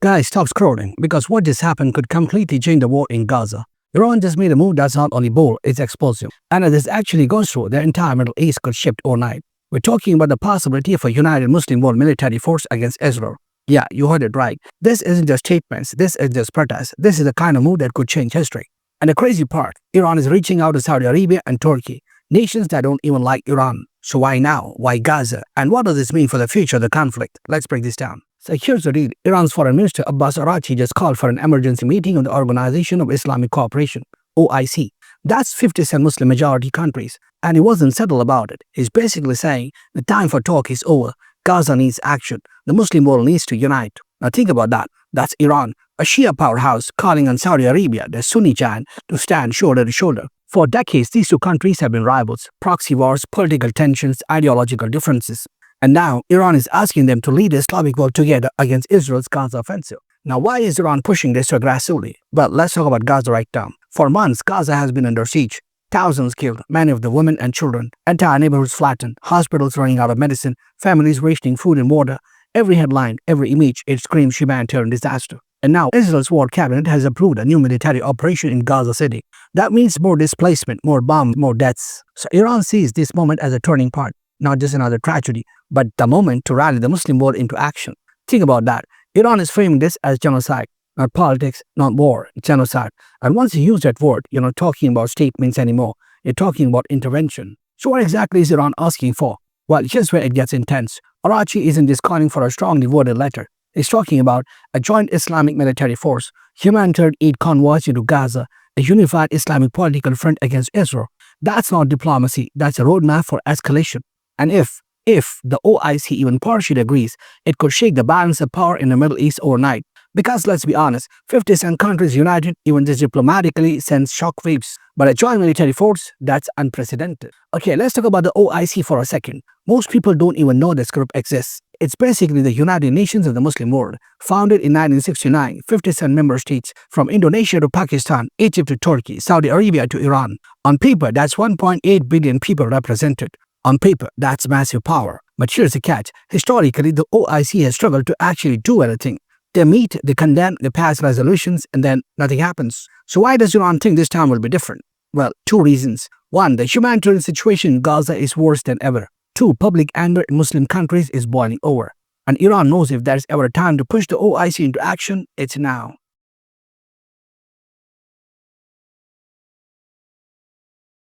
Guys, stop scrolling because what just happened could completely change the war in Gaza. Iran just made a move that's not only bold, it's explosive. And if this actually goes through, the entire Middle East could shift overnight. We're talking about the possibility of a united Muslim world military force against Israel. Yeah, you heard it right. This isn't just statements, this is just protest. This is the kind of move that could change history. And the crazy part, Iran is reaching out to Saudi Arabia and Turkey, nations that don't even like Iran. So why now? Why Gaza? And what does this mean for the future of the conflict? Let's break this down. So here's the deal. Iran's Foreign Minister Abbas Araghchi just called for an emergency meeting of the Organization of Islamic Cooperation, OIC. That's 57 Muslim majority countries. And he wasn't subtle about it. He's basically saying the time for talk is over. Gaza needs action. The Muslim world needs to unite. Now think about that. That's Iran, a Shia powerhouse, calling on Saudi Arabia, the Sunni giant, to stand shoulder to shoulder. For decades, these two countries have been rivals, proxy wars, political tensions, ideological differences. And now, Iran is asking them to lead the Islamic world together against Israel's Gaza offensive. Now, why is Iran pushing this so aggressively? Well, let's talk about Gaza right now. For months, Gaza has been under siege. Thousands killed, many of the women and children, entire neighborhoods flattened, hospitals running out of medicine, families rationing food and water. Every headline, every image, it screams humanitarian disaster. And now, Israel's war cabinet has approved a new military operation in Gaza City. That means more displacement, more bombs, more deaths. So Iran sees this moment as a turning point, not just another tragedy, but the moment to rally the Muslim world into action. Think about that. Iran is framing this as genocide, not politics, not war, genocide. And once you use that word, you're not talking about statements anymore. You're talking about intervention. So what exactly is Iran asking for? Well, here's where it gets intense. Araghchi isn't just calling for a strongly worded letter. He's talking about a joint Islamic military force, humanitarian aid convoys into Gaza, a unified Islamic political front against Israel. That's not diplomacy. That's a roadmap for escalation. And if the OIC even partially agrees, it could shake the balance of power in the Middle East overnight. Because let's be honest, 57 countries united even just diplomatically sends shockwaves. But a joint military force, that's unprecedented. Okay, let's talk about the OIC for a second. Most people don't even know this group exists. It's basically the United Nations of the Muslim world. Founded in 1969, 57 member states from Indonesia to Pakistan, Egypt to Turkey, Saudi Arabia to Iran. On paper, that's 1.8 billion people represented. On paper, that's massive power. But here's the catch. Historically, the OIC has struggled to actually do anything. They meet, they condemn, they pass resolutions, and then nothing happens. So why does Iran think this time will be different? Well, two reasons. One, the humanitarian situation in Gaza is worse than ever. Two, public anger in Muslim countries is boiling over. And Iran knows if there's ever a time to push the OIC into action, it's now.